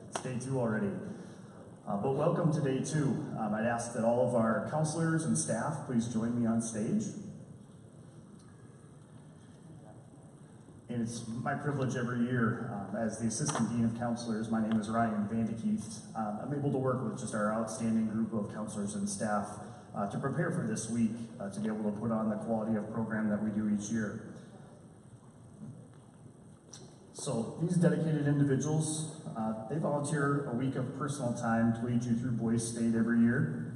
It's day 2 already. But welcome to day 2. I'd ask that all of our counselors and staff please join me on stage. And it's my privilege every year as the Assistant Dean of Counselors. My name is Ryan Vandekeith. I'm able to work with just our outstanding group of counselors and staff to prepare for this week, to be able to put on the quality of program that we do each year. So these dedicated individuals, they volunteer a week of personal time to lead you through Boys State every year.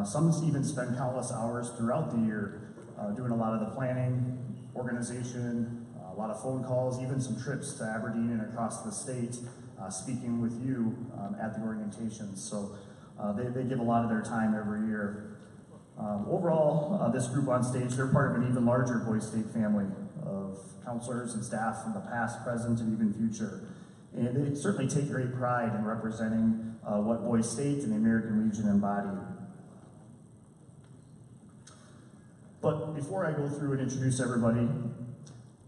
Some even spend countless hours throughout the year doing a lot of the planning, organization, a lot of phone calls, even some trips to Aberdeen and across the state, speaking with you at the orientations. So they give a lot of their time every year. Overall, this group on stage, they're part of an even larger Boys State family of counselors and staff from the past, present, and even future. And they certainly take great pride in representing what Boys State and the American Legion embody. But before I go through and introduce everybody,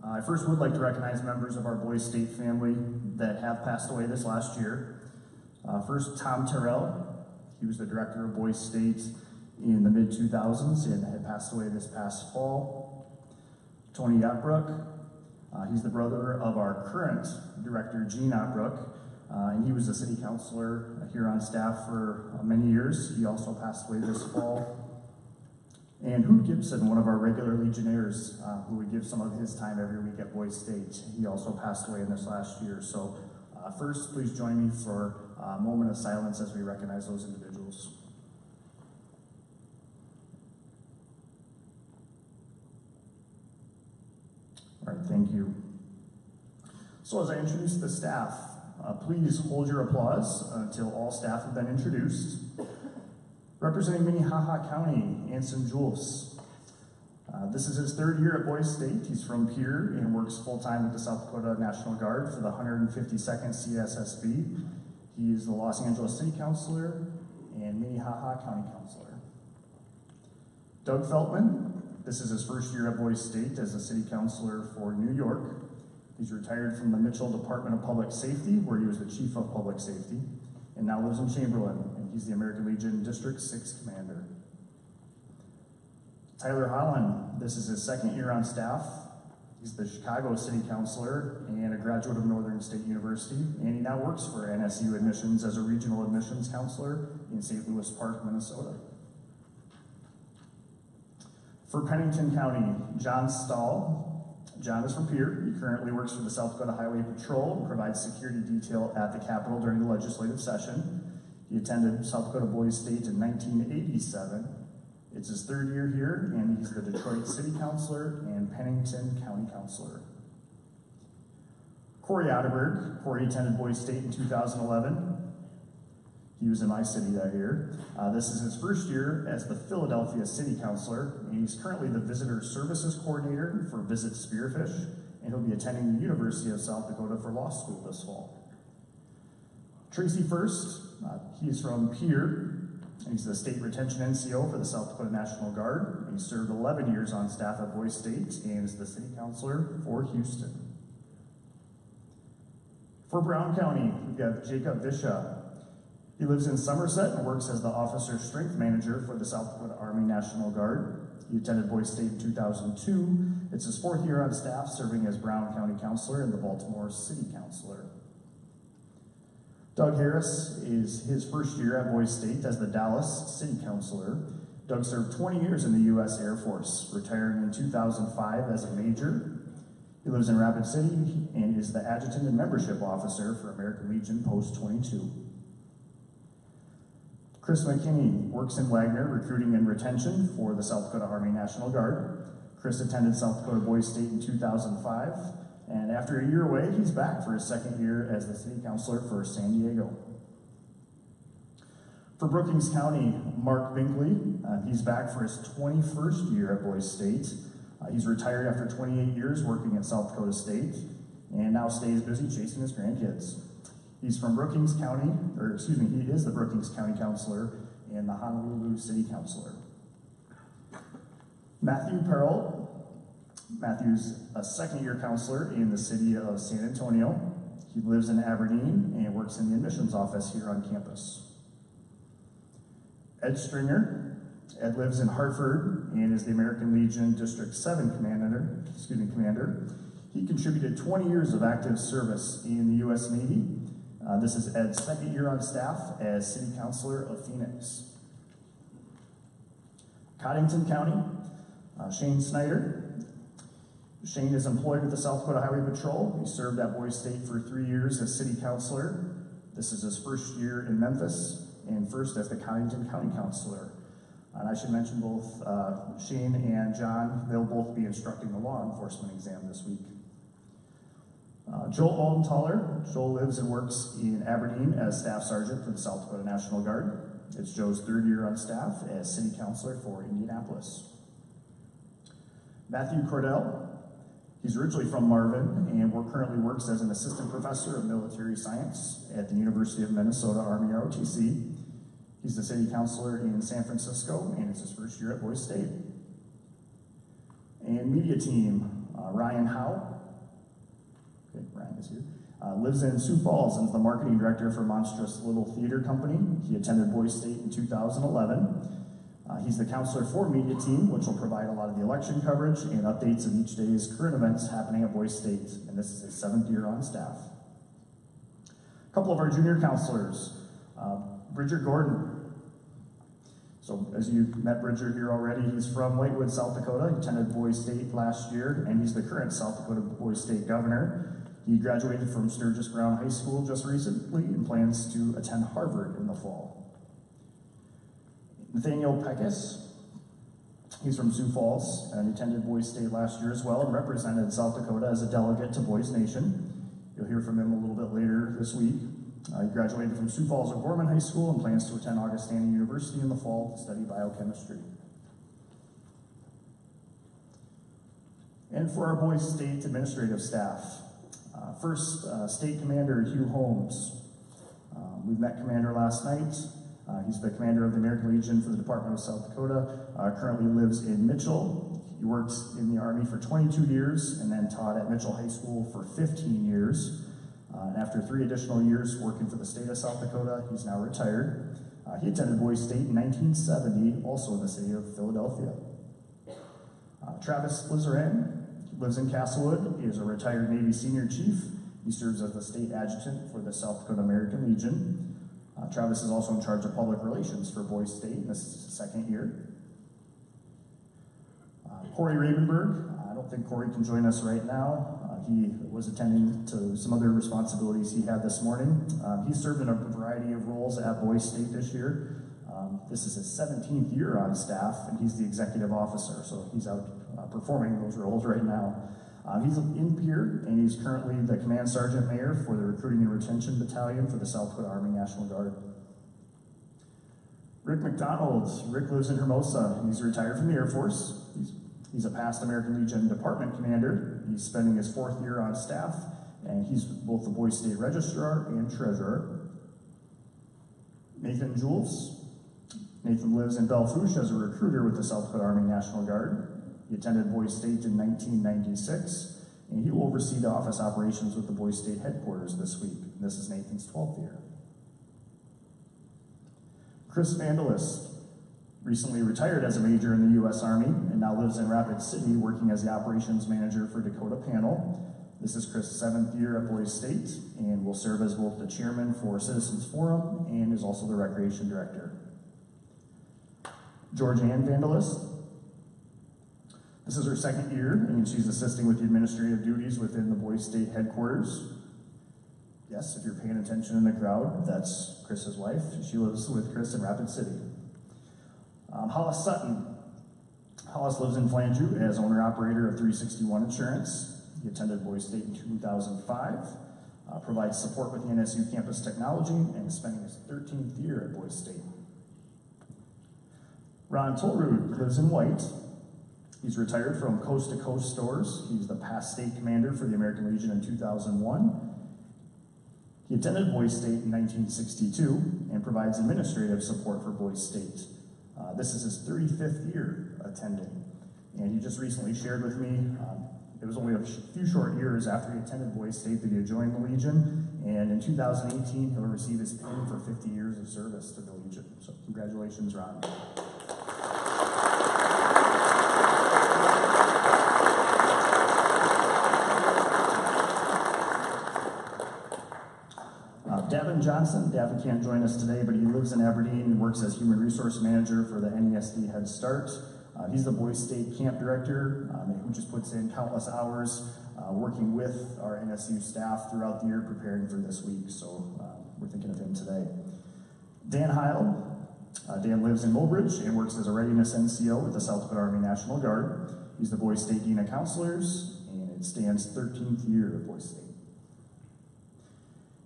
I first would like to recognize members of our Boys State family that have passed away this last year. First, Tom Terrell. He was the director of Boys State in the mid-2000s and had passed away this past fall. Tony Yatbrook. He's the brother of our current director, Gene Yatbrook, and he was a city councilor here on staff for many years. He also passed away this fall. And Hoot Gibson, one of our regular Legionnaires, who would give some of his time every week at Boys State. He also passed away in this last year. So first, please join me for a moment of silence as we recognize those individuals. All right, thank you. So as I introduce the staff, please hold your applause until all staff have been introduced. Representing Minnehaha County, Anson Jules. This is his 3rd year at Boys State. He's from Pierre and works full-time with the South Dakota National Guard for the 152nd CSSB. He is the Los Angeles City Councilor and Minnehaha County Councilor. Doug Feltman. This is his 1st year at Boys State as a City Councilor for New York. He's retired from the Mitchell Department of Public Safety, where he was the Chief of Public Safety, and now lives in Chamberlain, and he's the American Legion District 6 Commander. Tyler Holland. This is his 2nd year on staff. He's the Chicago City Councilor and a graduate of Northern State University, and he now works for NSU Admissions as a Regional Admissions Counselor in St. Louis Park, Minnesota. For Pennington County, John Stahl. John is from Pierre. He currently works for the South Dakota Highway Patrol and provides security detail at the Capitol during the legislative session. He attended South Dakota Boys State in 1987. It's his 3rd year here, and he's the Detroit City Councilor and Pennington County Councilor. Corey Otterberg. Corey attended Boys State in 2011. He was in my city that year. This is his 1st year as the Philadelphia City Councilor, and he's currently the Visitor Services Coordinator for Visit Spearfish, and he'll be attending the University of South Dakota for law school this fall. Tracy First, he is from Pierre, and he's the State Retention NCO for the South Dakota National Guard. He served 11 years on staff at Boys State and is the City Councilor for Houston. For Brown County, we've got Jacob Visha. He lives in Somerset and works as the Officer Strength Manager for the South Dakota Army National Guard. He attended Boys State in 2002. It's his 4th year on staff, serving as Brown County Councilor and the Baltimore City Councilor. Doug Harris is his 1st year at Boys State as the Dallas City Councilor. Doug served 20 years in the U.S. Air Force, retiring in 2005 as a Major. He lives in Rapid City and is the Adjutant and Membership Officer for American Legion Post 22. Chris McKinney works in Wagner, recruiting and retention for the South Dakota Army National Guard. Chris attended South Dakota Boys State in 2005, and after a year away, he's back for his 2nd year as the City Councilor for San Diego. For Brookings County, Mark Binkley, he's back for his 21st year at Boys State. He's retired after 28 years working at South Dakota State, and now stays busy chasing his grandkids. He's from Brookings County, he is the Brookings County Councilor and the Honolulu City Councilor. Matthew Pearl. Matthew's a 2nd year counselor in the city of San Antonio. He lives in Aberdeen and works in the admissions office here on campus. Ed Stringer. Ed lives in Hartford and is the American Legion District 7 commander. He contributed 20 years of active service in the U.S. Navy. This is Ed's second year on staff as City Councilor of Phoenix. Cottington County, Shane Snyder. Shane is employed with the South Dakota Highway Patrol. He served at Boise State for 3 years as City Councilor. This is his first year in Memphis and first as the Cottington County Councilor. And I should mention both Shane and John, they'll both be instructing the law enforcement exam this week. Joel Altenthaler. Joel lives and works in Aberdeen as Staff Sergeant for the South Dakota National Guard. It's Joe's third year on staff as City Councilor for Indianapolis. Matthew Cordell. He's originally from Marvin and currently works as an assistant professor of military science at the University of Minnesota Army ROTC. He's the city councilor in San Francisco, and it's his first year at Boise State. And media team, Ryan Howe. Okay, Ryan is here. Lives in Sioux Falls and is the marketing director for Monstrous Little Theater Company. He attended Boise State in 2011. He's the counselor for media team, which will provide a lot of the election coverage and updates of each day's current events happening at Boise State, and this is his 7th year on staff. A couple of our junior counselors, Bridger Gordon. So as you met Bridger here already, he's from Whitewood, South Dakota. He attended Boise State last year, and he's the current South Dakota Boise State governor. He graduated from Sturgis Brown High School just recently and plans to attend Harvard in the fall. Nathaniel Peckus. He's from Sioux Falls and attended Boise State last year as well and represented South Dakota as a delegate to Boise Nation. You'll hear from him a little bit later this week. He graduated from Sioux Falls O'Gorman High School and plans to attend Augustana University in the fall to study biochemistry. And for our Boise State administrative staff, first, State Commander Hugh Holmes. We met Commander last night. He's the commander of the American Legion for the Department of South Dakota, currently lives in Mitchell. He worked in the Army for 22 years and then taught at Mitchell High School for 15 years. And after 3 additional years working for the state of South Dakota, he's now retired. He attended Boise State in 1970, also in the city of Philadelphia. Travis Lizeran lives in Castlewood. He is a retired Navy senior chief. He serves as the state adjutant for the South Dakota American Legion. Travis is also in charge of public relations for Boise State, and this is his 2nd year. Corey Ravenberg. I don't think Corey can join us right now. He was attending to some other responsibilities he had this morning. He served in a variety of roles at Boise State this year. This is his 17th year on staff, and he's the executive officer, so he's out performing those roles right now. He's in Pierre, and he's currently the Command Sergeant Mayor for the Recruiting and Retention Battalion for the South Dakota Army National Guard. Rick McDonald. Rick lives in Hermosa, and he's retired from the Air Force. He's a past American Legion Department Commander. He's spending his 4th year on staff, and he's both the Boise State Registrar and Treasurer. Nathan Jules. Nathan lives in Belfouche as a recruiter with the South Dakota Army National Guard. He attended Boise State in 1996, and he will oversee the office operations with the Boise State headquarters this week. This is Nathan's 12th year. Chris Vandelis recently retired as a major in the U.S. Army and now lives in Rapid City working as the operations manager for Dakota Panel. This is Chris' 7th year at Boise State and will serve as both the chairman for Citizens Forum and is also the recreation director. Georgianne Vandelis. This is her 2nd year, and she's assisting with the administrative duties within the Boise State headquarters. Yes, if you're paying attention in the crowd, that's Chris's wife. She lives with Chris in Rapid City. Hollis Sutton. Hollis lives in Flanju as owner-operator of 361 Insurance. He attended Boise State in 2005, provides support with the NSU campus technology, and is spending his 13th year at Boise State. Ron Tolrud lives in White. He's retired from Coast to Coast Stores. He's the past state commander for the American Legion in 2001. He attended Boise State in 1962 and provides administrative support for Boise State. This is his 35th year attending, and he just recently shared with me, It was only a few short years after he attended Boys State that he joined the Legion, and in 2018 he'll receive his pin for 50 years of service to the Legion. So congratulations, Ron. Davin Johnson. Davin can't join us today, but he lives in Aberdeen and works as Human Resource Manager for the NESD Head Start. He's the Boys State Camp Director who just puts in countless hours working with our NSU staff throughout the year preparing for this week, so we're thinking of him today. Dan Heil. Dan lives in Mulbridge and works as a Readiness NCO with the South Dakota Army National Guard. He's the Boys State Dean of Counselors, and it stands 13th year at Boys State.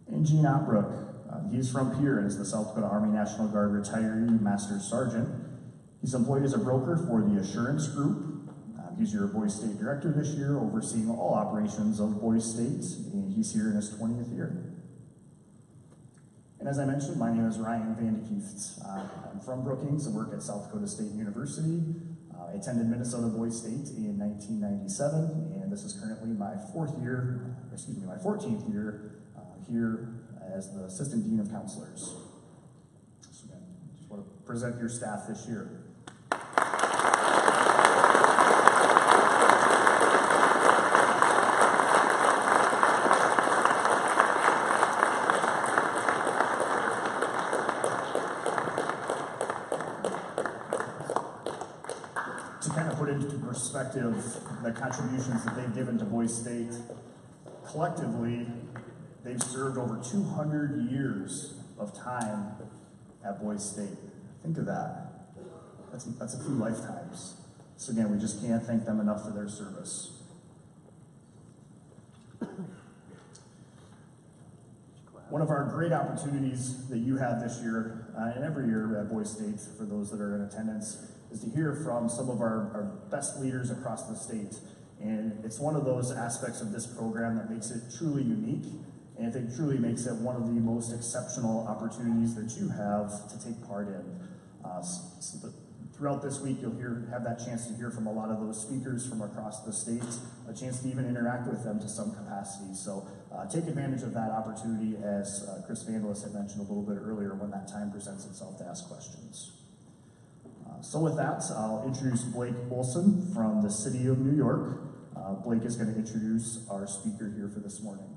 And Gene Otbrook, he's from Pierre and is the South Dakota Army National Guard retiree Master Sergeant. He's employed as a broker for the Assurance Group. He's your Boys State Director this year, overseeing all operations of Boys State, and he's here in his 20th year. And as I mentioned, my name is Ryan Vandekieft. I'm from Brookings and work at South Dakota State University. I attended Minnesota Boys State in 1997, and this is currently my 14th year here as the Assistant Dean of Counselors. So again, just want to present your staff this year. To kind of put into perspective the contributions that they've given to Boys State, collectively, they've served over 200 years of time at Boys State. Think of that. That's a few lifetimes. So again, we just can't thank them enough for their service. One of our great opportunities that you have this year, and every year at Boys State, for those that are in attendance, is to hear from some of our best leaders across the state. And it's one of those aspects of this program that makes it truly unique, and I think truly makes it one of the most exceptional opportunities that you have to take part in. Throughout this week, you'll have that chance to hear from a lot of those speakers from across the state, a chance to even interact with them to some capacity. So take advantage of that opportunity, as Chris Vandelis had mentioned a little bit earlier, when that time presents itself to ask questions. So with that, I'll introduce Blake Olson from the City of New York. Blake is going to introduce our speaker here for this morning.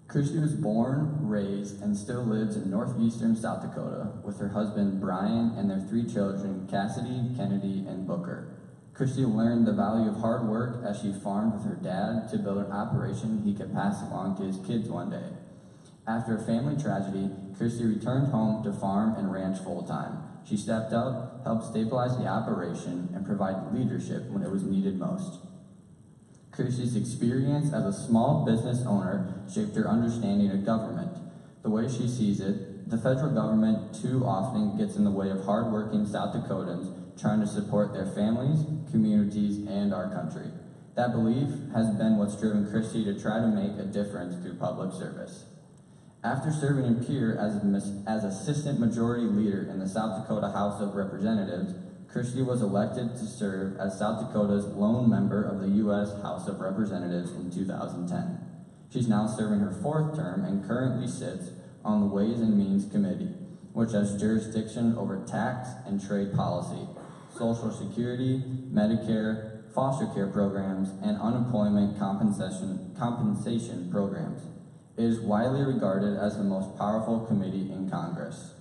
Kristi was born, raised, and still lives in northeastern South Dakota with her husband Brian and their 3 children, Cassidy, Kennedy, and Booker. Kristi learned the value of hard work as she farmed with her dad to build an operation he could pass along to his kids one day. After a family tragedy, Kristi returned home to farm and ranch full-time. She stepped up, helped stabilize the operation, and provided leadership when it was needed most. Kristi's experience as a small business owner shaped her understanding of government. The way she sees it, the federal government too often gets in the way of hardworking South Dakotans trying to support their families, communities, and our country. That belief has been what's driven Kristi to try to make a difference through public service. After serving in Pierre as Assistant Majority Leader in the South Dakota House of Representatives, Kristi was elected to serve as South Dakota's lone member of the U.S. House of Representatives in 2010. She's now serving her 4th term and currently sits on the Ways and Means Committee, which has jurisdiction over tax and trade policy, Social Security, Medicare, foster care programs, and unemployment compensation programs. It is widely regarded as the most powerful committee in Congress.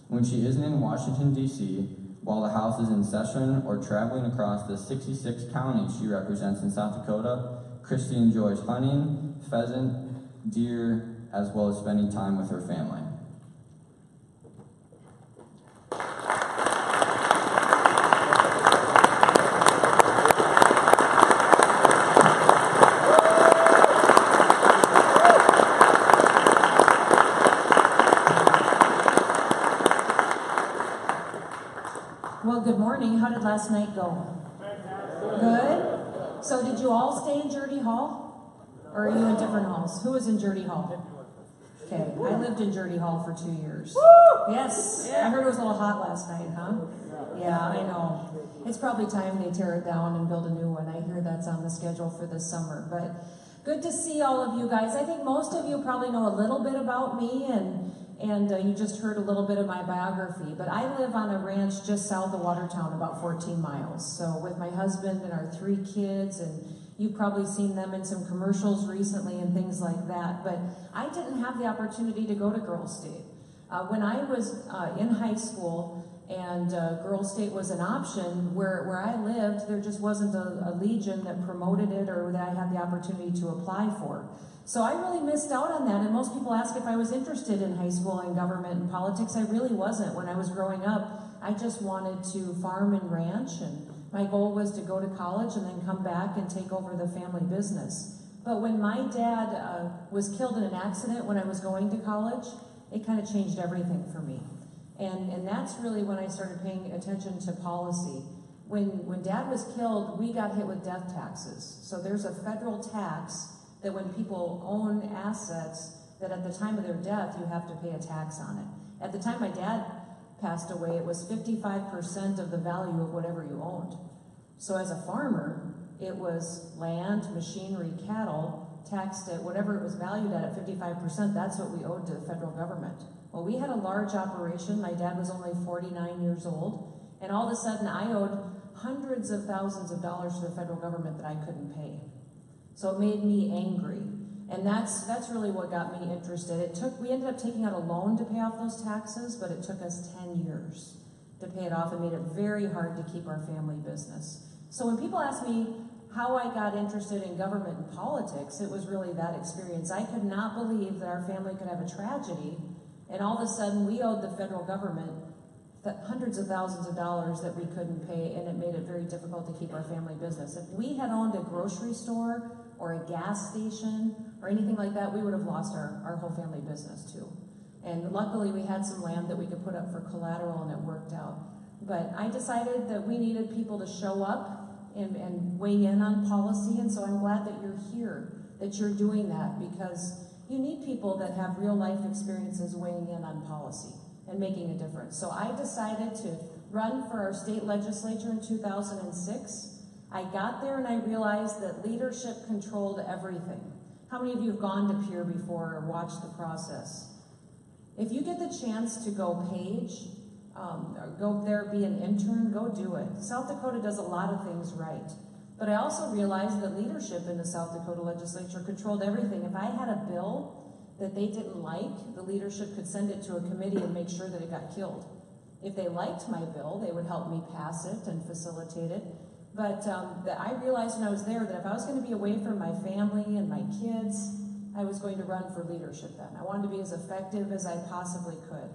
When she isn't in Washington, D.C., while the House is in session or traveling across the 66 counties she represents in South Dakota, Kristi enjoys hunting, pheasant, deer, as well as spending time with her family. Well, good morning. How did last night go? Good? So did you all stay in Jurdy Hall? Or are you in different halls? Who was in Jurdy Hall? Okay, I lived in Dirty Hall for 2 years. Woo! Yes, Yeah. I heard it was a little hot last night, huh? Yeah, I know. It's probably time they tear it down and build a new one. I hear that's on the schedule for this summer. But good to see all of you guys. I think most of you probably know a little bit about me, and you just heard a little bit of my biography. But I live on a ranch just south of Watertown, about 14 miles. So with my husband and our 3 kids, and you've probably seen them in some commercials recently and things like that. But I didn't have the opportunity to go to Girls State. When I was in high school and Girls State was an option, where I lived, there just wasn't a legion that promoted it or that I had the opportunity to apply for. So I really missed out on that, and most people ask if I was interested in high school and government and politics. I really wasn't. When I was growing up, I just wanted to farm and ranch, and my goal was to go to college and then come back and take over the family business. But when my dad was killed in an accident when I was going to college, it kind of changed everything for me. And that's really when I started paying attention to policy. When Dad was killed, we got hit with death taxes. So there's a federal tax that when people own assets, that at the time of their death, you have to pay a tax on it. At the time my dad passed away, it was 55% of the value of whatever you owned. So as a farmer, it was land, machinery, cattle, taxed at whatever it was valued at 55%, that's what we owed to the federal government. Well, we had a large operation. My dad was only 49 years old, and all of a sudden I owed hundreds of thousands of dollars to the federal government that I couldn't pay. So it made me angry, and that's really what got me interested. We ended up taking out a loan to pay off those taxes, but it took us 10 years to pay it off and made it very hard to keep our family business. So when people ask me how I got interested in government and politics, it was really that experience. I could not believe that our family could have a tragedy, and all of a sudden we owed the federal government hundreds of thousands of dollars that we couldn't pay, and it made it very difficult to keep our family business. If we had owned a grocery store or a gas station or anything like that, we would have lost our whole family business too. And luckily we had some land that we could put up for collateral, and it worked out. But I decided that we needed people to show up and weigh in on policy, and so I'm glad that you're here, that you're doing that, because you need people that have real life experiences weighing in on policy and making a difference. So I decided to run for our state legislature in 2006. I got there and I realized that leadership controlled everything. How many of you have gone to Peer before or watched the process? If you get the chance to go page, or go there, be an intern, go do it. South Dakota does a lot of things right. But I also realized that leadership in the South Dakota legislature controlled everything. If I had a bill that they didn't like, the leadership could send it to a committee and make sure that it got killed. If they liked my bill, they would help me pass it and facilitate it. But I realized when I was there that if I was going to be away from my family and my kids, I was going to run for leadership then. I wanted to be as effective as I possibly could.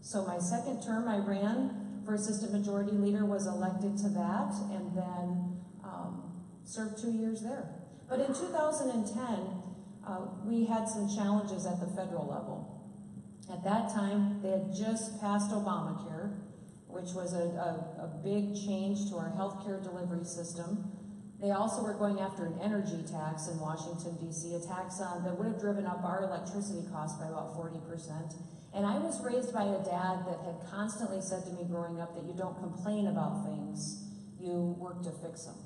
So my second term, I ran for assistant majority leader, was elected to that, and then served 2 years there. But in 2010, we had some challenges at the federal level. At that time, they had just passed Obamacare, which was a big change to our healthcare delivery system. They also were going after an energy tax in Washington, D.C., a tax that would have driven up our electricity costs by about 40%. And I was raised by a dad that had constantly said to me growing up that you don't complain about things, you work to fix them.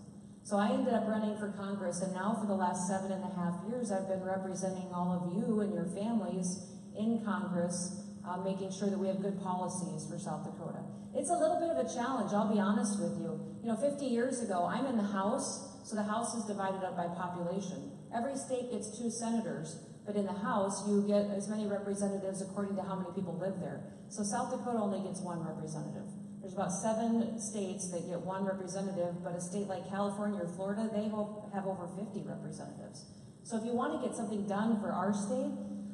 So I ended up running for Congress, and now for the last 7.5 years, I've been representing all of you and your families in Congress, making sure that we have good policies for South Dakota. It's a little bit of a challenge, I'll be honest with you. 50 years ago, I'm in the House, so the House is divided up by population. Every state gets 2 senators, but in the House, you get as many representatives according to how many people live there. So South Dakota only gets 1 representative. There's about 7 states that get 1 representative, but a state like California or Florida, they have over 50 representatives. So if you want to get something done for our state,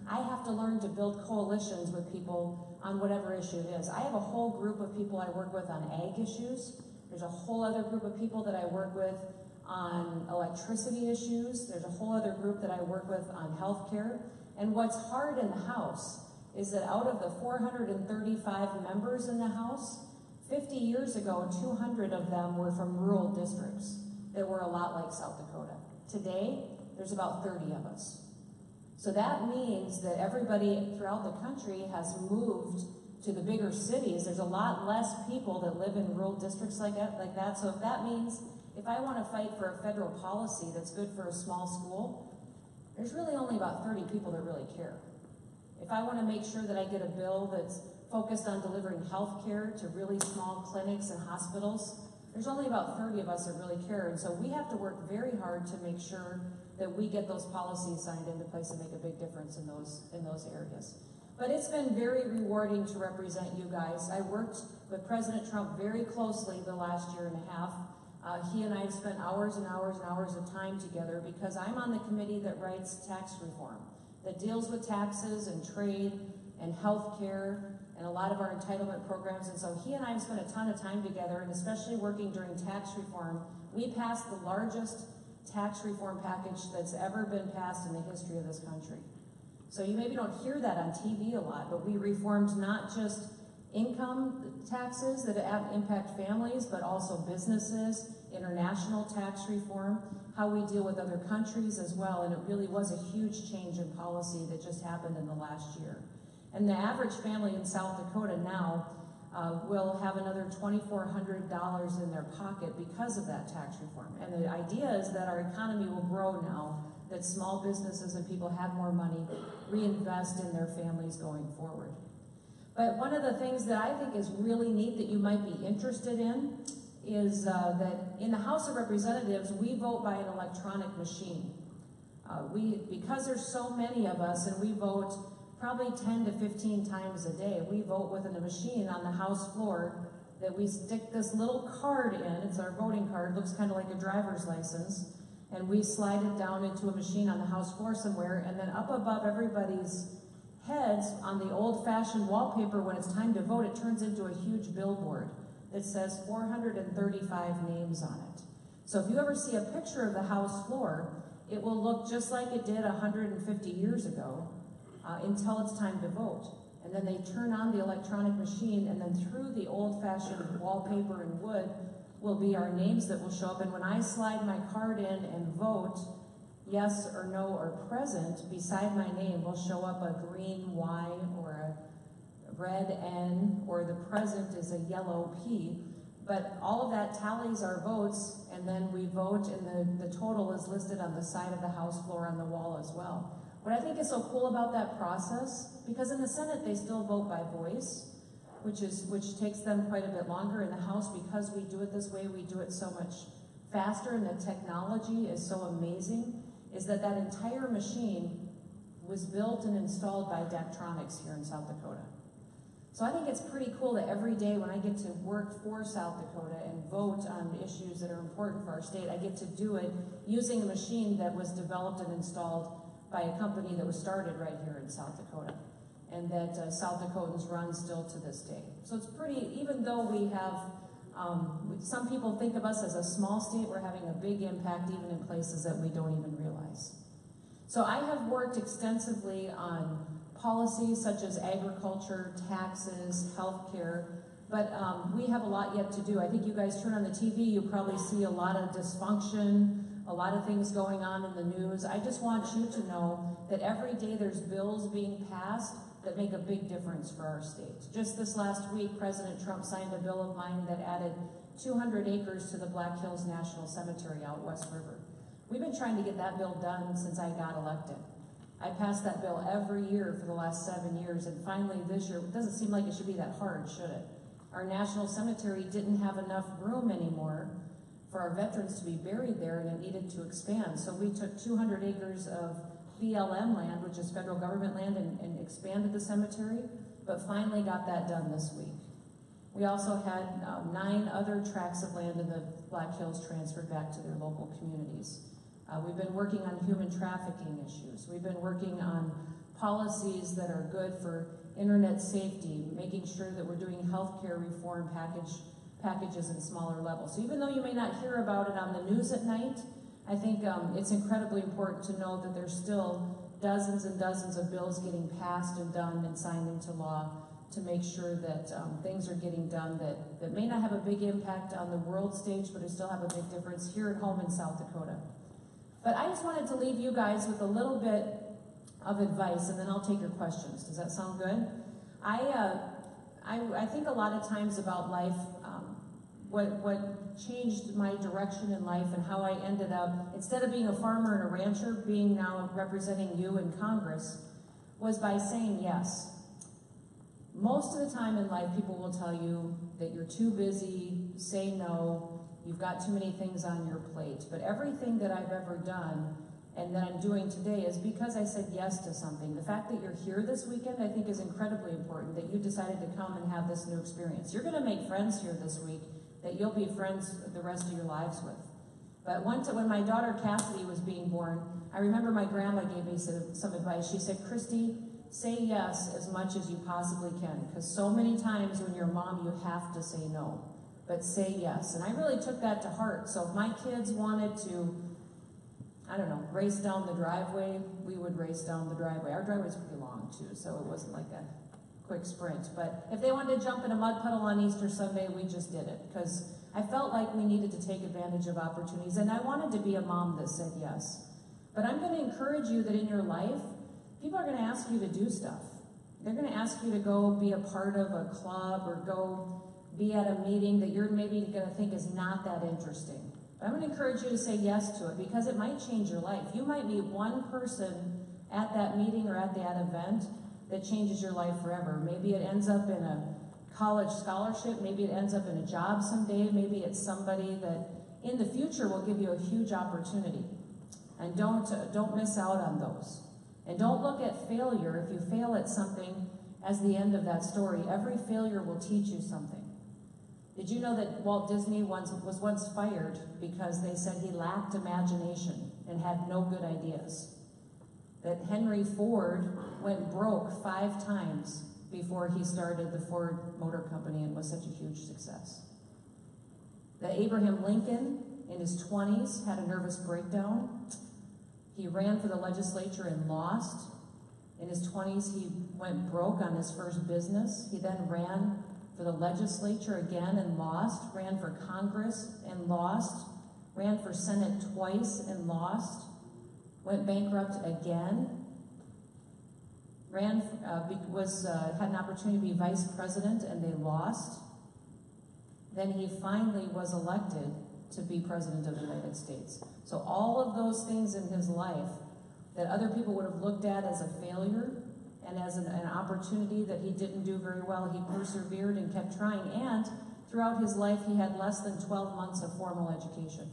I have to learn to build coalitions with people on whatever issue it is. I have a whole group of people I work with on ag issues. There's a whole other group of people that I work with on electricity issues. There's a whole other group that I work with on healthcare. And what's hard in the House is that out of the 435 members in the House, 50 years ago, 200 of them were from rural districts that were a lot like South Dakota. Today, there's about 30 of us. So that means that everybody throughout the country has moved to the bigger cities. There's a lot less people that live in rural districts like that. So if that means, if I want to fight for a federal policy that's good for a small school, there's really only about 30 people that really care. If I want to make sure that I get a bill that's focused on delivering health care to really small clinics and hospitals, there's only about 30 of us that really care. And so we have to work very hard to make sure that we get those policies signed into place and make a big difference in those areas. But it's been very rewarding to represent you guys. I worked with President Trump very closely the last year and a half. He and I have spent hours and hours and hours of time together because I'm on the committee that writes tax reform, that deals with taxes and trade and health care and a lot of our entitlement programs. And so he and I have spent a ton of time together, and especially working during tax reform, we passed the largest tax reform package that's ever been passed in the history of this country. So you maybe don't hear that on TV a lot, but we reformed not just income taxes that impact families, but also businesses, international tax reform, how we deal with other countries as well, and it really was a huge change in policy that just happened in the last year. And the average family in South Dakota now will have another $2,400 in their pocket because of that tax reform. And the idea is that our economy will grow now, that small businesses and people have more money, reinvest in their families going forward. But one of the things that I think is really neat that you might be interested in is that in the House of Representatives, we vote by an electronic machine. Because there's so many of us and we vote probably 10 to 15 times a day, we vote with a machine on the House floor that we stick this little card in. It's our voting card, looks kind of like a driver's license, and we slide it down into a machine on the House floor somewhere, and then up above everybody's heads on the old-fashioned wallpaper, when it's time to vote, it turns into a huge billboard that says 435 names on it. So if you ever see a picture of the House floor, it will look just like it did 150 years ago until it's time to vote. And then they turn on the electronic machine, and then through the old-fashioned wallpaper and wood will be our names that will show up. And when I slide my card in and vote, yes or no or present, beside my name will show up a green Y or a red N, or the present is a yellow P. But all of that tallies our votes, and then we vote, and the total is listed on the side of the House floor on the wall as well. What I think is so cool about that process, because in the Senate they still vote by voice, which takes them quite a bit longer. In the House, because we do it this way, we do it so much faster, and the technology is so amazing, is that entire machine was built and installed by Daktronics here in South Dakota. So I think it's pretty cool that every day when I get to work for South Dakota and vote on issues that are important for our state, I get to do it using a machine that was developed and installed by a company that was started right here in South Dakota, and that South Dakotans run still to this day. So it's pretty, even though we have, some people think of us as a small state, we're having a big impact even in places that we don't even realize. So I have worked extensively on policies such as agriculture, taxes, healthcare, but we have a lot yet to do. I think you guys turn on the TV, you probably see a lot of dysfunction, a lot of things going on in the news. I just want you to know that every day there's bills being passed that make a big difference for our state. Just this last week, President Trump signed a bill of mine that added 200 acres to the Black Hills National Cemetery out West River. We've been trying to get that bill done since I got elected. I passed that bill every year for the last 7 years, and finally this year, it doesn't seem like it should be that hard, should it? Our national cemetery didn't have enough room anymore for our veterans to be buried there, and it needed to expand. So we took 200 acres of BLM land, which is federal government land, and expanded the cemetery, but finally got that done this week. We also had 9 other tracts of land in the Black Hills transferred back to their local communities. We've been working on human trafficking issues. We've been working on policies that are good for internet safety, making sure that we're doing healthcare reform packages in smaller levels. So even though you may not hear about it on the news at night, I think it's incredibly important to know that there's still dozens and dozens of bills getting passed and done and signed into law to make sure that things are getting done that may not have a big impact on the world stage, but it still have a big difference here at home in South Dakota. But I just wanted to leave you guys with a little bit of advice, and then I'll take your questions. Does that sound good? I think a lot of times about life, what changed my direction in life and how I ended up, instead of being a farmer and a rancher, being now representing you in Congress, was by saying yes. Most of the time in life, people will tell you that you're too busy, say no, you've got too many things on your plate. But everything that I've ever done and that I'm doing today is because I said yes to something. The fact that you're here this weekend, I think, is incredibly important, that you decided to come and have this new experience. You're going to make friends here this week that you'll be friends the rest of your lives with. But when my daughter Cassidy was being born, I remember my grandma gave me some advice. She said, Kristi, say yes as much as you possibly can, because so many times when you're a mom, you have to say no, but say yes. And I really took that to heart. So if my kids wanted to, I don't know, race down the driveway, we would race down the driveway. Our driveway's pretty long too, so it wasn't like a quick sprint. But if they wanted to jump in a mud puddle on Easter Sunday, we just did it, because I felt like we needed to take advantage of opportunities, and I wanted to be a mom that said yes. But I'm going to encourage you that in your life, people are going to ask you to do stuff. They're going to ask you to go be a part of a club or go be at a meeting that you're maybe going to think is not that interesting. But I'm going to encourage you to say yes to it, because it might change your life. You might meet one person at that meeting or at that event that changes your life forever. Maybe it ends up in a college scholarship. Maybe it ends up in a job someday. Maybe it's somebody that in the future will give you a huge opportunity. And don't miss out on those. And don't look at failure, if you fail at something, as the end of that story. Every failure will teach you something. Did you know that Walt Disney was once fired because they said he lacked imagination and had no good ideas? That Henry Ford went broke 5 times before he started the Ford Motor Company and was such a huge success. That Abraham Lincoln, in his 20s, had a nervous breakdown. He ran for the legislature and lost. In his 20s, he went broke on his first business. He then ran for the legislature again and lost, ran for Congress and lost, ran for Senate twice and lost, went bankrupt again, had an opportunity to be vice president and they lost. Then he finally was elected to be president of the United States. So all of those things in his life that other people would have looked at as a failure and as an opportunity that he didn't do very well, he persevered and kept trying. And throughout his life, he had less than 12 months of formal education.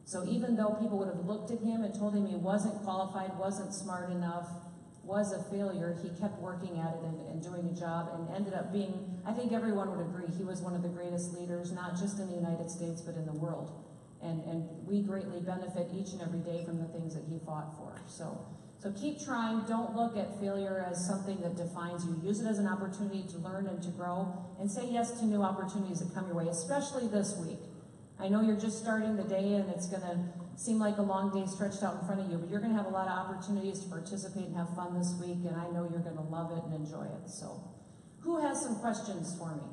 So even though people would have looked at him and told him he wasn't qualified, wasn't smart enough, was a failure, he kept working at it and doing a job and ended up being, I think everyone would agree, he was one of the greatest leaders, not just in the United States, but in the world. And we greatly benefit each and every day from the things that he fought for. So keep trying. Don't look at failure as something that defines you. Use it as an opportunity to learn and to grow, and say yes to new opportunities that come your way, especially this week. I know you're just starting the day and it's going to seem like a long day stretched out in front of you, but you're going to have a lot of opportunities to participate and have fun this week, and I know you're going to love it and enjoy it. So who has some questions for me?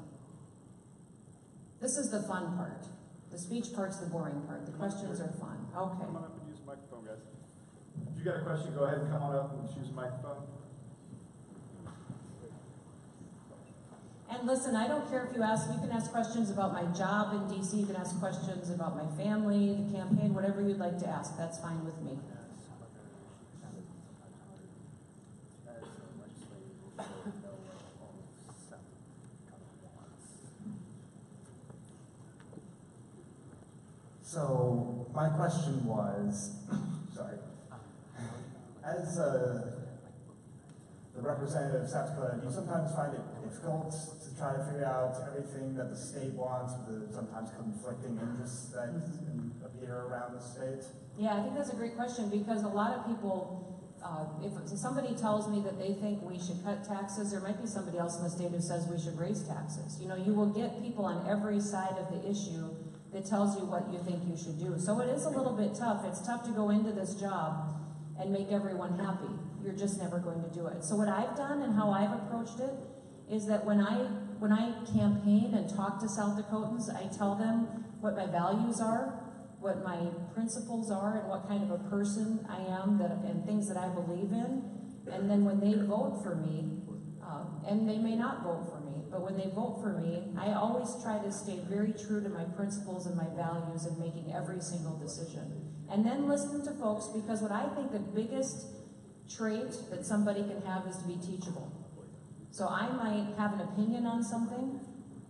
This is the fun part. The speech part's the boring part. The questions are fun. Okay. Come on up and use the microphone, guys. If you got a question, go ahead and come on up and use the microphone. And listen, I don't care if you can ask questions about my job in DC, you can ask questions about my family, the campaign, whatever you'd like to ask, that's fine with me. So my question was, sorry, as the representative of South Dakota, do you sometimes find it difficult to try to figure out everything that the state wants with the sometimes conflicting interests that appear around the state? Yeah, I think that's a great question, because a lot of people, if somebody tells me that they think we should cut taxes, there might be somebody else in the state who says we should raise taxes. You know, you will get people on every side of the issue that tells you what you think you should do. So it is a little bit tough. It's tough to go into this job and make everyone happy. You're just never going to do it. So what I've done and how I've approached it is that when I campaign and talk to South Dakotans, I tell them what my values are, what my principles are and what kind of a person I am and things that I believe in. And then when they vote for me, and they may not vote for me, but when they vote for me, I always try to stay very true to my principles and my values in making every single decision. And then listen to folks, because what I think the biggest trait that somebody can have is to be teachable. So I might have an opinion on something,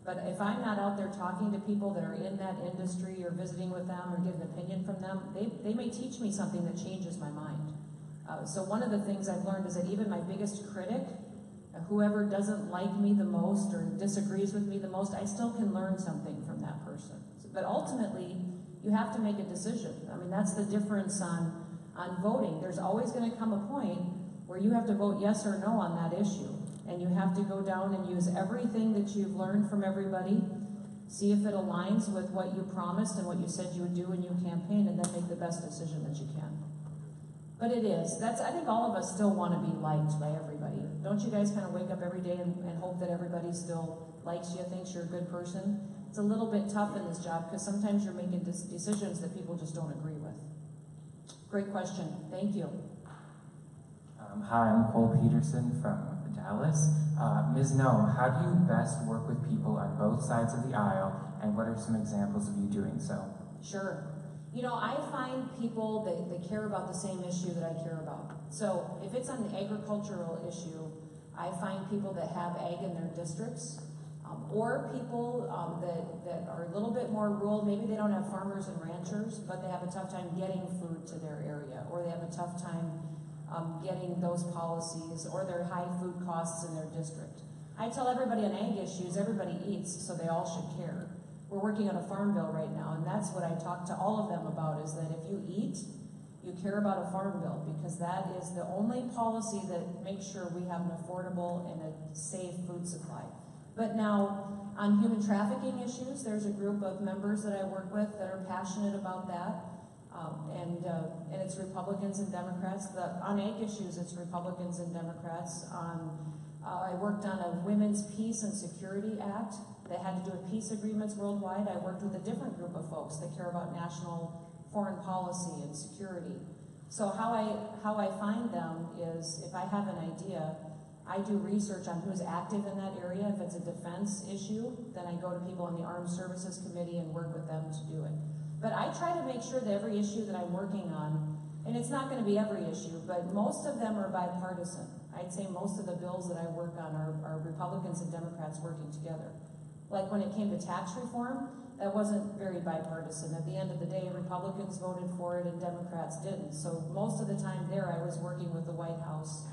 but if I'm not out there talking to people that are in that industry or visiting with them or get an opinion from them, they may teach me something that changes my mind. So one of the things I've learned is that even my biggest critic, whoever doesn't like me the most or disagrees with me the most, I still can learn something from that person. But ultimately, you have to make a decision. I mean, that's the difference on voting. There's always going to come a point where you have to vote yes or no on that issue. And you have to go down and use everything that you've learned from everybody, see if it aligns with what you promised and what you said you would do when you campaign, and then make the best decision that you can. But it is. I think all of us still want to be liked by everybody. Don't you guys kind of wake up every day and hope that everybody still likes you, thinks you're a good person? It's a little bit tough in this job because sometimes you're making decisions that people just don't agree with. Great question. Thank you. Hi, I'm Cole Peterson from Dallas. Ms. Noem, how do you best work with people on both sides of the aisle, and what are some examples of you doing so? Sure. You know, I find people that care about the same issue that I care about. So if it's an agricultural issue, I find people that have ag in their districts, or people that are a little bit more rural. Maybe they don't have farmers and ranchers, but they have a tough time getting food to their area, or they have a tough time getting those policies, or their high food costs in their district. I tell everybody on ag issues, everybody eats, so they all should care. We're working on a farm bill right now, and that's what I talk to all of them about, is that if you eat, you care about a farm bill, because that is the only policy that makes sure we have an affordable and a safe food supply. But now, on human trafficking issues, there's a group of members that I work with that are passionate about that. And it's Republicans and Democrats. On ag issues, it's Republicans and Democrats. I worked on a Women's Peace and Security Act that had to do with peace agreements worldwide. I worked with a different group of folks that care about national foreign policy and security. So how I find them is, if I have an idea, I do research on who's active in that area. If it's a defense issue, then I go to people on the Armed Services Committee and work with them to do it. But I try to make sure that every issue that I'm working on, and it's not going to be every issue, but most of them are bipartisan. I'd say most of the bills that I work on are Republicans and Democrats working together. Like when it came to tax reform, that wasn't very bipartisan. At the end of the day, Republicans voted for it and Democrats didn't. So most of the time there, I was working with the White House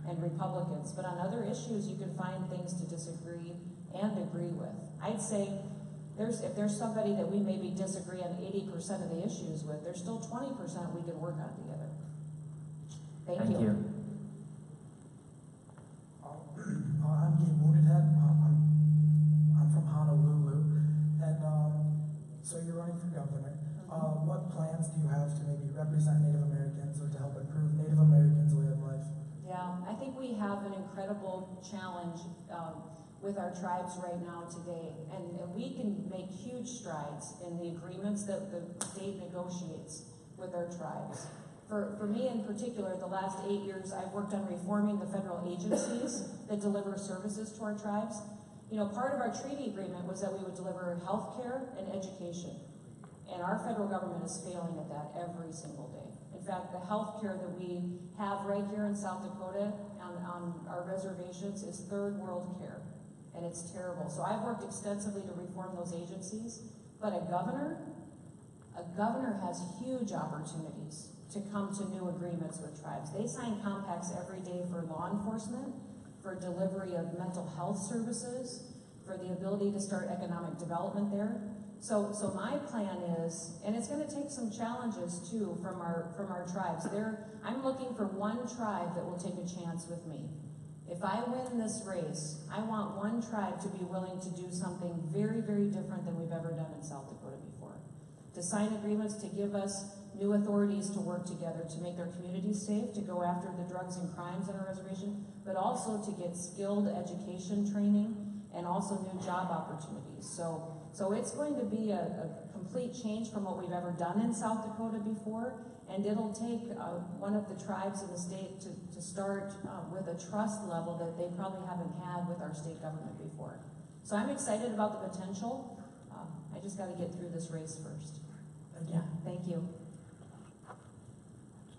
and Republicans. But on other issues, you can find things to disagree and agree with. I'd say if there's somebody that we maybe disagree on 80% of the issues with, there's still 20% we can work on together. Thank you. I'm Gabe Woundedhead. I'm from Honolulu, and so you're running for governor. What plans do you have to maybe represent Native Americans or to help improve Native Americans' way of life? Yeah, I think we have an incredible challenge with our tribes right now today, and we can make huge strides in the agreements that the state negotiates with our tribes. For me in particular, the last 8 years, I've worked on reforming the federal agencies that deliver services to our tribes. You know, part of our treaty agreement was that we would deliver health care and education, and our federal government is failing at that every single day. In fact, the health care that we have right here in South Dakota on our reservations is third world care, and it's terrible. So I've worked extensively to reform those agencies, but a governor has huge opportunities to come to new agreements with tribes. They sign compacts every day for law enforcement, for delivery of mental health services, for the ability to start economic development there. So my plan is, and it's going to take some challenges too from our tribes. I'm looking for one tribe that will take a chance with me. If I win this race, I want one tribe to be willing to do something very, very different than we've ever done in South Dakota before. To sign agreements to give us new authorities to work together to make their communities safe, to go after the drugs and crimes on our reservation, but also to get skilled education training and also new job opportunities. So So it's going to be a complete change from what we've ever done in South Dakota before, and it'll take one of the tribes in the state to start with a trust level that they probably haven't had with our state government before. So I'm excited about the potential. I just got to get through this race first. Yeah, thank you.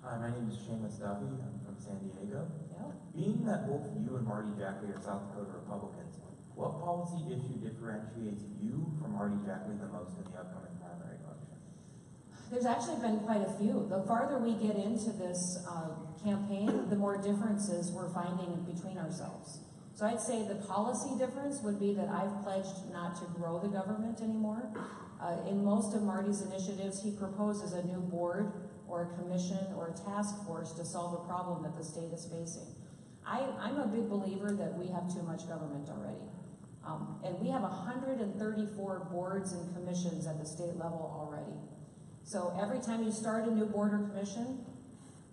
Hi, my name is Seamus Duffy. I'm from San Diego. Yeah. Being that both you and Marty Jackley are South Dakota Republicans, what policy issue differentiates you from Marty Jackley the most in the upcoming primary election? There's actually been quite a few. The farther we get into this campaign, the more differences we're finding between ourselves. So I'd say the policy difference would be that I've pledged not to grow the government anymore. In most of Marty's initiatives, he proposes a new board or a commission or a task force to solve a problem that the state is facing. I'm a big believer that we have too much government already. And we have 134 boards and commissions at the state level already. So every time you start a new board or commission,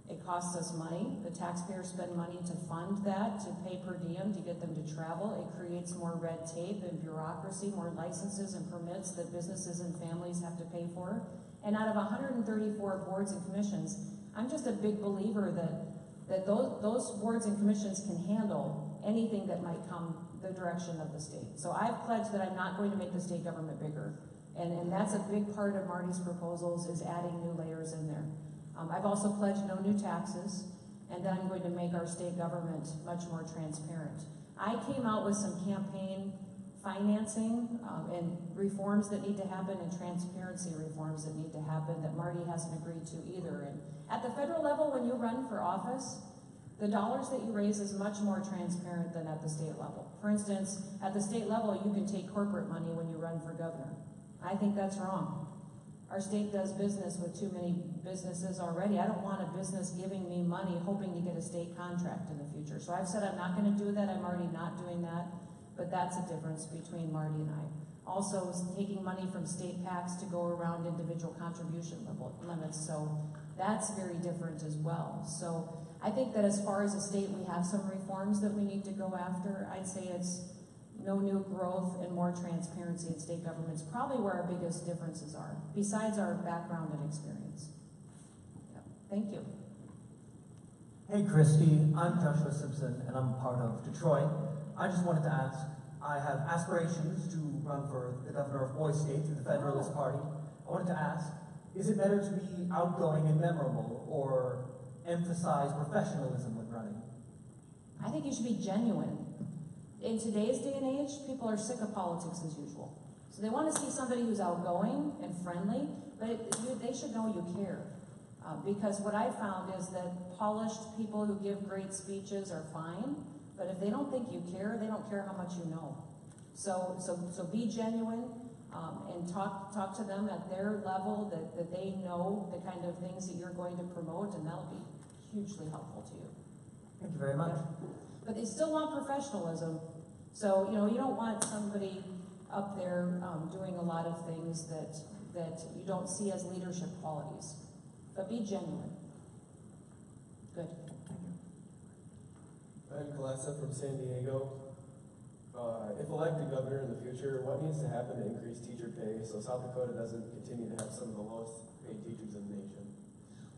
it costs us money. The taxpayers spend money to fund that, to pay per diem, to get them to travel. It creates more red tape and bureaucracy, more licenses and permits that businesses and families have to pay for. And out of 134 boards and commissions, I'm just a big believer that those boards and commissions can handle anything that might come the direction of the state. So I've pledged that I'm not going to make the state government bigger. And that's a big part of Marty's proposals, is adding new layers in there. I've also pledged no new taxes, and then I'm going to make our state government much more transparent. I came out with some campaign financing and reforms that need to happen, and transparency reforms that need to happen that Marty hasn't agreed to either. And at the federal level, when you run for office, the dollars that you raise is much more transparent than at the state level. For instance, at the state level, you can take corporate money when you run for governor. I think that's wrong. Our state does business with too many businesses already. I don't want a business giving me money hoping to get a state contract in the future. So I've said I'm not going to do that. I'm already not doing that. But that's a difference between Marty and I. Also, taking money from state PACs to go around individual contribution limits. So that's very different as well. So I think that as far as a state, we have some reforms that we need to go after. I'd say it's no new growth and more transparency in state governments, probably where our biggest differences are, besides our background and experience. Yeah. Thank you. Hey Kristi, I'm Joshua Simpson and I'm part of Detroit. I just wanted to ask, I have aspirations to run for the governor of Boise State through the Federalist Party. I wanted to ask, is it better to be outgoing and memorable or emphasize professionalism when running? I think you should be genuine. In today's day and age, people are sick of politics as usual. So they want to see somebody who's outgoing and friendly, but they should know you care. Because what I found is that polished people who give great speeches are fine, but if they don't think you care, they don't care how much you know. So be genuine and talk to them at their level, that they know the kind of things that you're going to promote, and that'll be hugely helpful to you. Thank you very much. Yeah. But they still want professionalism. So, you don't want somebody up there doing a lot of things that you don't see as leadership qualities. But be genuine. Good. Thank you. I'm Kalesa from San Diego. If elected governor in the future, what needs to happen to increase teacher pay so South Dakota doesn't continue to have some of the lowest paid teachers in the nation?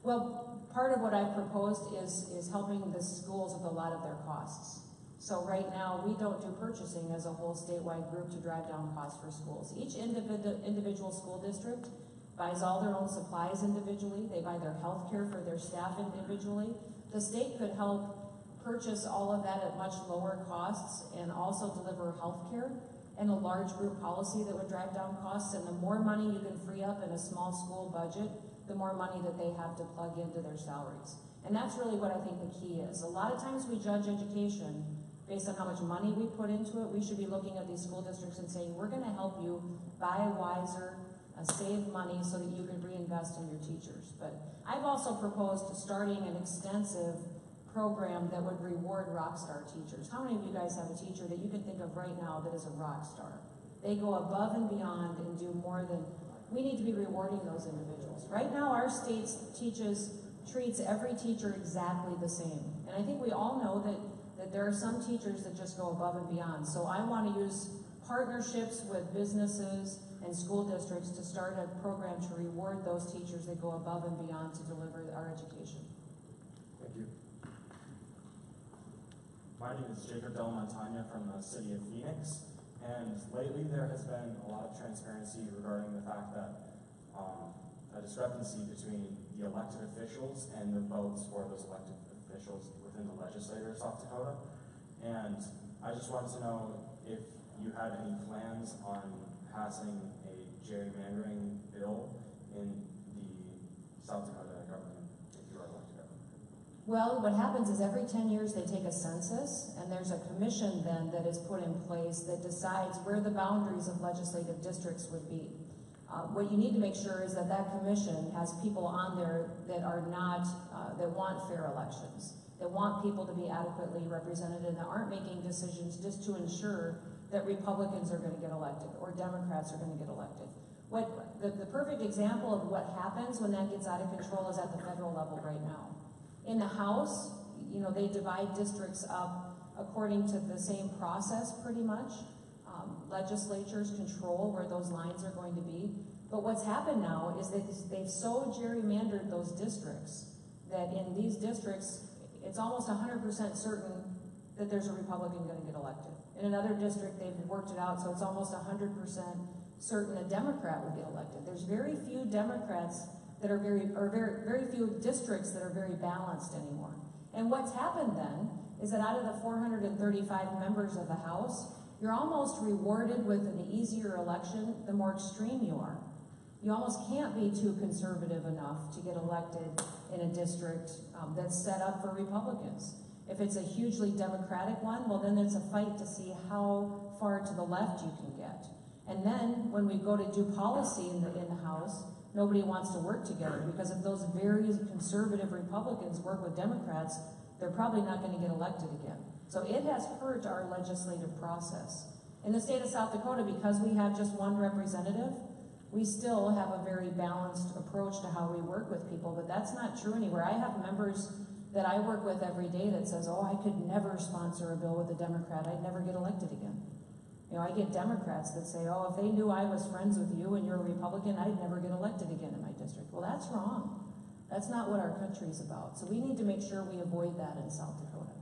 Well, part of what I've proposed is helping the schools with a lot of their costs. So right now, we don't do purchasing as a whole statewide group to drive down costs for schools. Each individual school district buys all their own supplies individually. They buy their health care for their staff individually. The state could help purchase all of that at much lower costs and also deliver health care and a large group policy that would drive down costs. And the more money you can free up in a small school budget, the more money that they have to plug into their salaries. And that's really what I think the key is. A lot of times we judge education based on how much money we put into it. We should be looking at these school districts and saying, we're gonna help you buy wiser, save money so that you can reinvest in your teachers. But I've also proposed starting an extensive program that would reward rock star teachers. How many of you guys have a teacher that you can think of right now that is a rock star? They go above and beyond and do more than, we need to be rewarding those individuals. Right now our state treats every teacher exactly the same. And I think we all know that there are some teachers that just go above and beyond. So I want to use partnerships with businesses and school districts to start a program to reward those teachers that go above and beyond to deliver our education. Thank you. My name is Jacob Del Montagna from the city of Phoenix, and lately there has been a lot of transparency regarding the fact that a discrepancy between the elected officials and the votes for those elected officials within the legislature of South Dakota. And I just wanted to know if you had any plans on passing a gerrymandering bill in the South Dakota government if you are elected governor. Well, what happens is every 10 years they take a census, and there's a commission then that is put in place that decides where the boundaries of legislative districts would be. What you need to make sure is that that commission has people on there that are not, that want fair elections, that want people to be adequately represented, and that aren't making decisions just to ensure that Republicans are going to get elected or Democrats are going to get elected. The perfect example of what happens when that gets out of control is at the federal level right now. In the House, you know, they divide districts up according to the same process pretty much. Legislatures control where those lines are going to be. But what's happened now is that they've so gerrymandered those districts that in these districts, it's almost 100% certain that there's a Republican going to get elected. In another district, they've worked it out, so it's almost 100% certain a Democrat will get elected. There's very few Democrats that are very few districts that are very balanced anymore. And what's happened then is that out of the 435 members of the House, you're almost rewarded with an easier election the more extreme you are. You almost can't be too conservative enough to get elected in a district that's set up for Republicans. If it's a hugely Democratic one, well then it's a fight to see how far to the left you can get. And then when we go to do policy in the House, nobody wants to work together, because if those very conservative Republicans work with Democrats, they're probably not going to get elected again. So it has hurt our legislative process. In the state of South Dakota, because we have just one representative, we still have a very balanced approach to how we work with people, but that's not true anywhere. I have members that I work with every day that says, oh, I could never sponsor a bill with a Democrat. I'd never get elected again. You know, I get Democrats that say, oh, if they knew I was friends with you and you're a Republican, I'd never get elected again in my district. Well, that's wrong. That's not what our country's about. So we need to make sure we avoid that in South Dakota.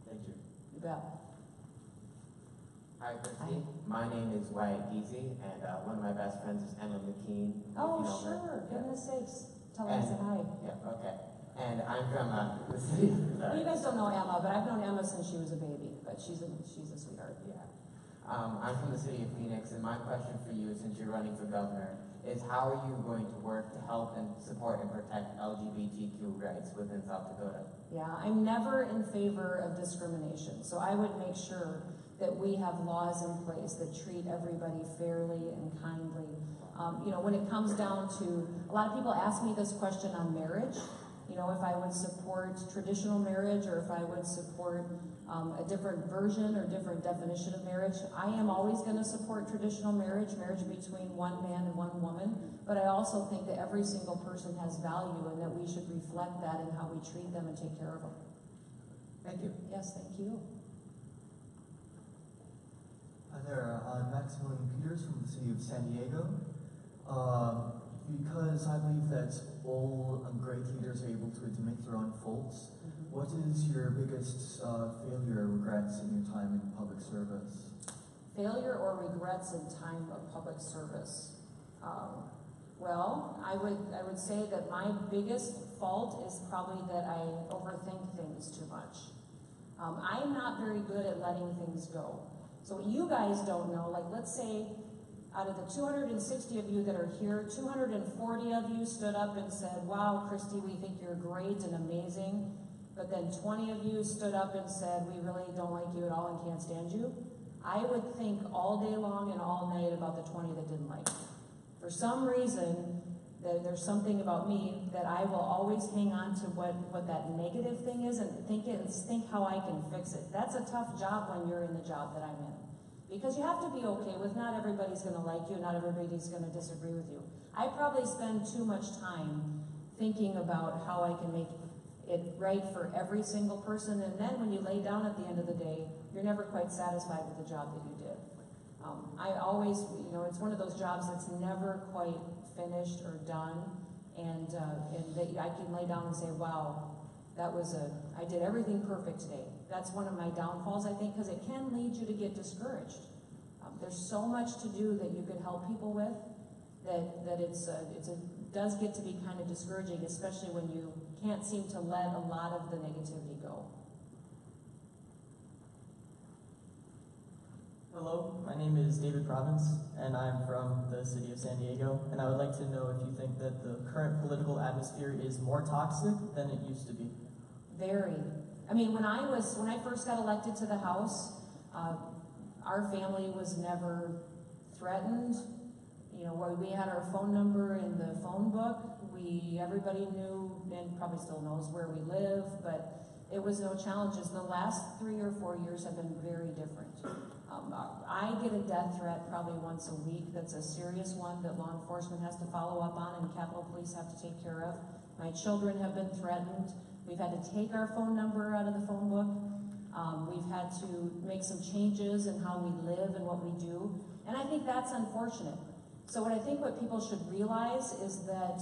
Thank you. You bet. Hi, Kristi. My name is Wyatt Geezy, and one of my best friends is Emma McKean. Oh, if you know her. sure. Yeah. Goodness sakes. Tell her I said hi. Yeah, okay. And I'm from the city. You guys don't know Emma, but I've known Emma since she was a baby. But she's a sweetheart. Yeah. I'm from the city of Phoenix, and my question for you, since you're running for governor, is how are you going to work to help and support and protect LGBTQ rights within South Dakota? Yeah, I'm never in favor of discrimination. So I would make sure that we have laws in place that treat everybody fairly and kindly. You know, when it comes down to, a lot of people ask me this question on marriage. You know, if I would support traditional marriage or if I would support a different version or different definition of marriage. I am always going to support traditional marriage between one man and one woman, but I also think that every single person has value and that we should reflect that in how we treat them and take care of them. Thank you. Yes, thank you. Hi there, I'm Maximilian Peters from the city of San Diego. Because I believe that all great leaders are able to admit their own faults, what is your biggest failure or regrets in your time in public service? Failure or regrets in time of public service? Well, I would say that my biggest fault is probably that I overthink things too much. I'm not very good at letting things go. So what you guys don't know, like let's say out of the 260 of you that are here, 240 of you stood up and said, wow, Kristi, we think you're great and amazing. But then 20 of you stood up and said, we really don't like you at all and can't stand you. I would think all day long and all night about the 20 that didn't like me. For some reason, there's something about me that I will always hang on to what that negative thing is and think how I can fix it. That's a tough job when you're in the job that I'm in. Because you have to be okay with not everybody's going to like you, not everybody's going to disagree with you. I probably spend too much time thinking about how I can make it right for every single person, and then when you lay down at the end of the day, you're never quite satisfied with the job that you did. I always, you know, it's one of those jobs that's never quite finished or done, and that I can lay down and say, wow, I did everything perfect today. That's one of my downfalls, I think, because it can lead you to get discouraged. There's so much to do that you could help people with that it does get to be kind of discouraging, especially when you can't seem to let a lot of the negativity go. Hello, my name is David Province, and I'm from the city of San Diego, and I would like to know if you think that the current political atmosphere is more toxic than it used to be. Very. I mean, when I first got elected to the House, our family was never threatened. You know, we had our phone number in the phone book. Everybody knew and probably still knows where we live, but it was no challenges. The last 3 or 4 years have been very different. I get a death threat probably once a week. That's a serious one that law enforcement has to follow up on and Capitol Police have to take care of. My children have been threatened. We've had to take our phone number out of the phone book. We've had to make some changes in how we live and what we do. And I think that's unfortunate. So what people should realize is that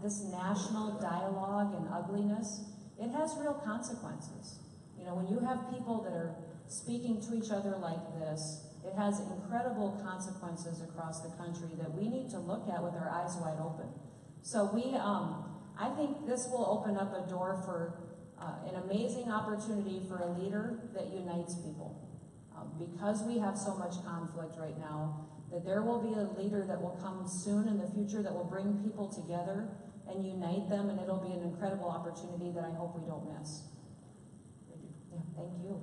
this national dialogue and ugliness, it has real consequences. You know, when you have people that are speaking to each other like this, it has incredible consequences across the country that we need to look at with our eyes wide open. So I think this will open up a door for an amazing opportunity for a leader that unites people. Because we have so much conflict right now, that there will be a leader that will come soon in the future that will bring people together and unite them, and it'll be an incredible opportunity that I hope we don't miss. Yeah, thank you.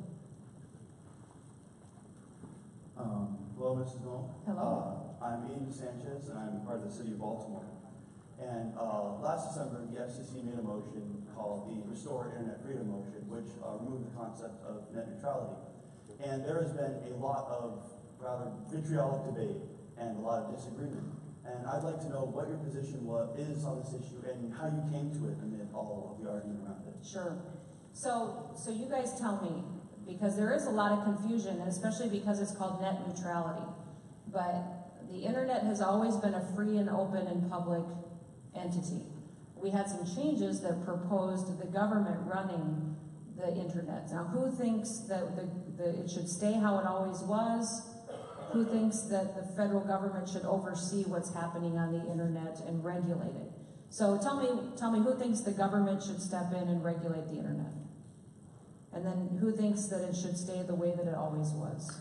Hello, Mrs. Noem. Hello. I'm Ian Sanchez, and I'm part of the city of Baltimore. And last December, the FCC made a motion called the Restore Internet Freedom Motion, which removed the concept of net neutrality. And there has been a lot of rather vitriolic debate and a lot of disagreement. And I'd like to know what your position is on this issue and how you came to it amid all of the argument around it. Sure. So you guys tell me, because there is a lot of confusion, and especially because it's called net neutrality. But the internet has always been a free and open and public entity. We had some changes that proposed the government running the internet. Now, who thinks that it should stay how it always was? Who thinks that the federal government should oversee what's happening on the internet and regulate it? So tell me who thinks the government should step in and regulate the internet? And then who thinks that it should stay the way that it always was?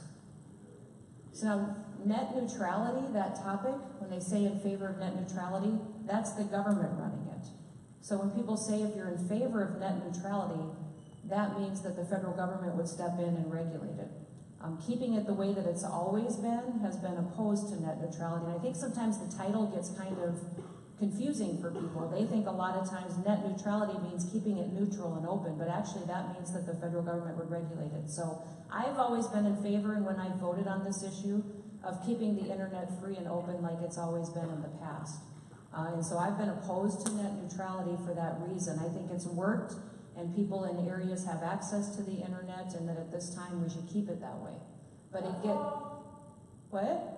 So now, net neutrality, that topic, when they say in favor of net neutrality, that's the government running it. So when people say if you're in favor of net neutrality, that means that the federal government would step in and regulate it. Keeping it the way that it's always been has been opposed to net neutrality. And I think sometimes the title gets kind of confusing for people. They think a lot of times net neutrality means keeping it neutral and open, but actually that means that the federal government would regulate it. So I've always been in favor, and when I voted on this issue, of keeping the internet free and open like it's always been in the past. And so I've been opposed to net neutrality for that reason. I think it's worked, and people in areas have access to the internet, and that at this time we should keep it that way. But what?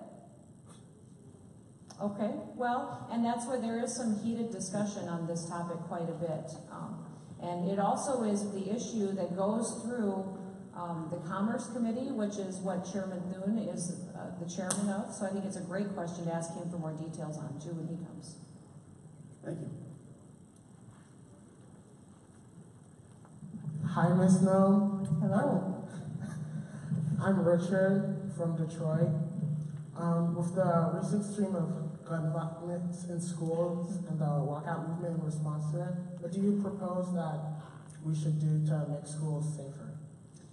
Okay, well, and that's where there is some heated discussion on this topic quite a bit. And it also is the issue that goes through the Commerce Committee, which is what Chairman Thune is the chairman of. So I think it's a great question to ask him for more details on, too, when he comes. Thank you. Hi, Ms. Noem. Hello. I'm Richard from Detroit. With the recent stream of gun violence in schools and the walkout movement in response to it, what do you propose that we should do to make schools safer?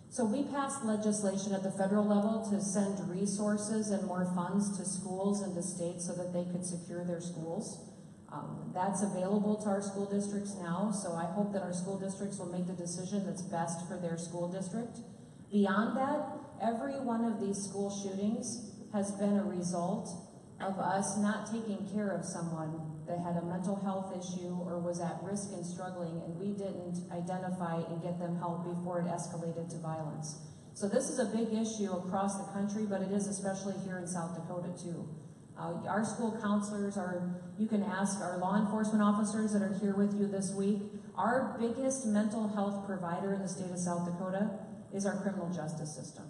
So we passed legislation at the federal level to send resources and more funds to schools and to states so that they could secure their schools. That's available to our school districts now, so I hope that our school districts will make the decision that's best for their school district. Beyond that, every one of these school shootings has been a result of us not taking care of someone that had a mental health issue or was at risk and struggling, and we didn't identify and get them help before it escalated to violence. So this is a big issue across the country, but it is especially here in South Dakota too. Our school counselors you can ask our law enforcement officers that are here with you this week. Our biggest mental health provider in the state of South Dakota is our criminal justice system.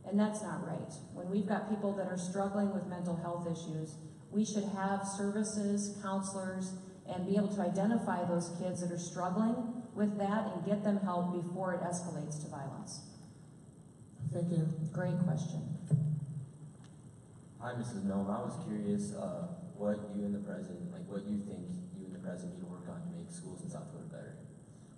And that's not right. When we've got people that are struggling with mental health issues, we should have services, counselors, and be able to identify those kids that are struggling with that and get them help before it escalates to violence. Thank you. Great question. Hi, Mrs. Noem. I was curious what you and the president, what you think you and the president need to work on to make schools in South Dakota better.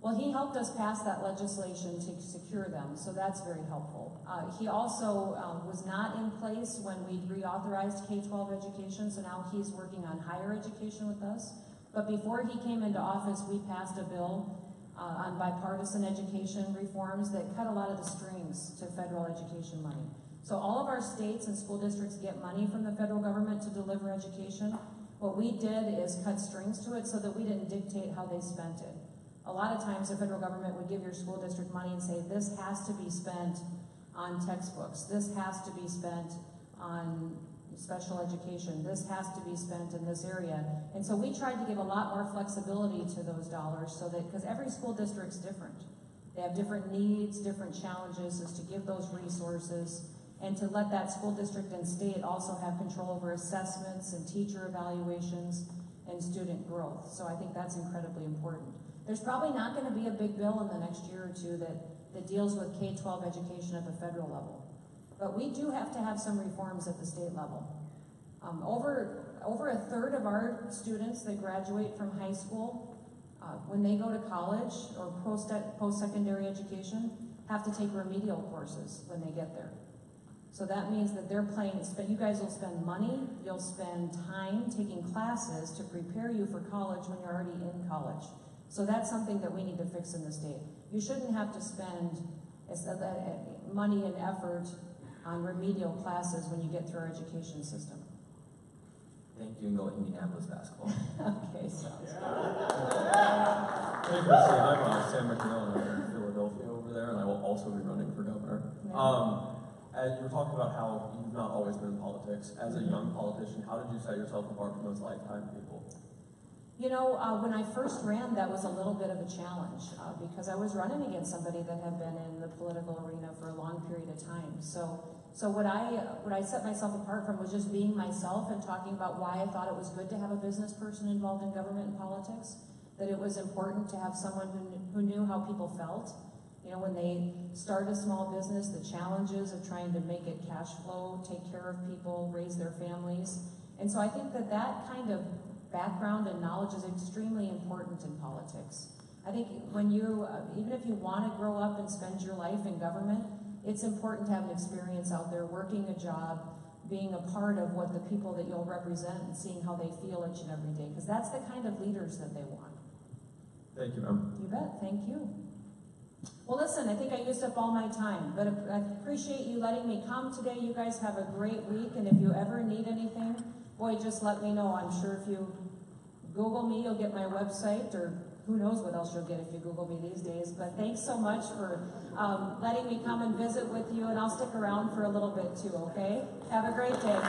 Well, he helped us pass that legislation to secure them, so that's very helpful. He also was not in place when we reauthorized K-12 education, so now he's working on higher education with us. But before he came into office, we passed a bill on bipartisan education reforms that cut a lot of the strings to federal education money. So all of our states and school districts get money from the federal government to deliver education. What we did is cut strings to it so that we didn't dictate how they spent it. A lot of times the federal government would give your school district money and say, this has to be spent on textbooks, this has to be spent on special education, this has to be spent in this area. And so we tried to give a lot more flexibility to those dollars so that, because every school district's different. They have different needs, different challenges, is to give those resources and to let that school district and state also have control over assessments and teacher evaluations and student growth. So I think that's incredibly important. There's probably not going to be a big bill in the next year or two that deals with K-12 education at the federal level. But we do have to have some reforms at the state level. Over a third of our students that graduate from high school, when they go to college or post-secondary education, have to take remedial courses when they get there. So that means that you guys will spend money, you'll spend time taking classes to prepare you for college when you're already in college. So that's something that we need to fix in the state. You shouldn't have to spend money and effort on remedial classes when you get through our education system. Thank you, and go Indianapolis basketball. Okay, sounds good. Hey, Kristi, I'm Sam McNeil, and I'm in Philadelphia over there, and I will also be running for governor. As you were talking about how you've not always been in politics. As a young politician, how did you set yourself apart from those lifetime people? You know, when I first ran, that was a little bit of a challenge because I was running against somebody that had been in the political arena for a long period of time. So what I set myself apart from was just being myself and talking about why I thought it was good to have a business person involved in government and politics, that it was important to have someone who knew how people felt. You know, when they start a small business, the challenges of trying to make it cash flow, take care of people, raise their families. And so I think that kind of background and knowledge is extremely important in politics. I think when even if you want to grow up and spend your life in government, it's important to have an experience out there, working a job, being a part of what the people that you'll represent and seeing how they feel each and every day, because that's the kind of leaders that they want. Thank you, ma'am. You bet, thank you. Well, listen, I think I used up all my time, but I appreciate you letting me come today. You guys have a great week, and if you ever need anything, boy, just let me know. I'm sure if you Google me, you'll get my website, or who knows what else you'll get if you Google me these days. But thanks so much for letting me come and visit with you, and I'll stick around for a little bit too, okay? Have a great day.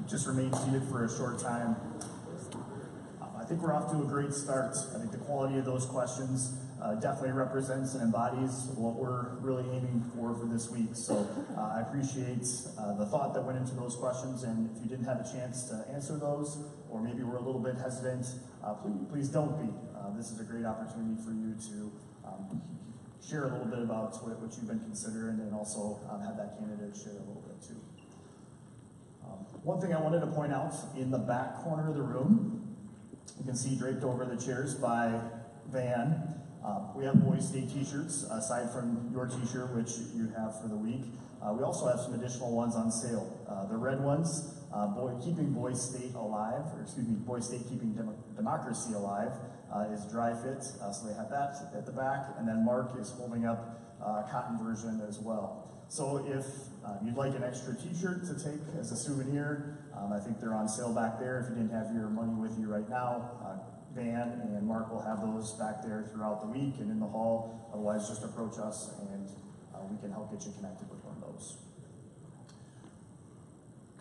Just remain seated for a short time. I think we're off to a great start. I think the quality of those questions definitely represents and embodies what we're really aiming for this week. So I appreciate the thought that went into those questions, and if you didn't have a chance to answer those, or maybe were a little bit hesitant, please don't be. This is a great opportunity for you to share a little bit about what you've been considering, and also have that candidate share a little bit too. One thing I wanted to point out, in the back corner of the room, you can see draped over the chairs by Van We have Boys State t-shirts, aside from your t-shirt, which you have for the week. We also have some additional ones on sale. The red ones, Keeping Boys State Alive, or excuse me, Boys State Keeping Democracy Alive, is dry fit, so they have that at the back, and then Mark is holding up a cotton version as well. So if you'd like an extra t-shirt to take as a souvenir, I think they're on sale back there. If you didn't have your money with you right now, Van and Mark will have those back there throughout the week and in the hall. Otherwise, just approach us and we can help get you connected with one of those.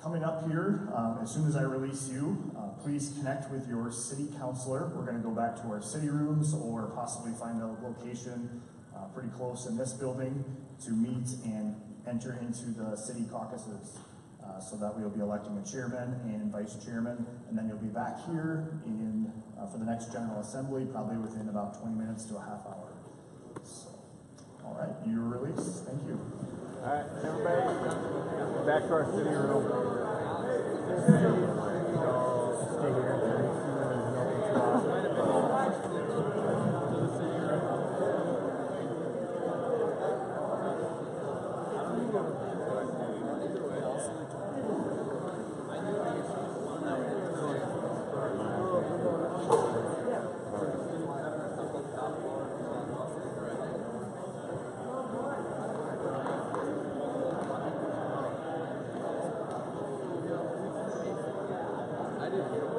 Coming up here, as soon as I release you, please connect with your city councilor. We're going to go back to our city rooms or possibly find a location pretty close in this building to meet and enter into the city caucuses. So that we'll be electing a chairman and vice chairman, and then you'll be back here for the next General Assembly, probably within about 20 minutes to a half hour. So, all right, you're released. Thank you. All right, everybody, back to our city room. Stay here. I didn't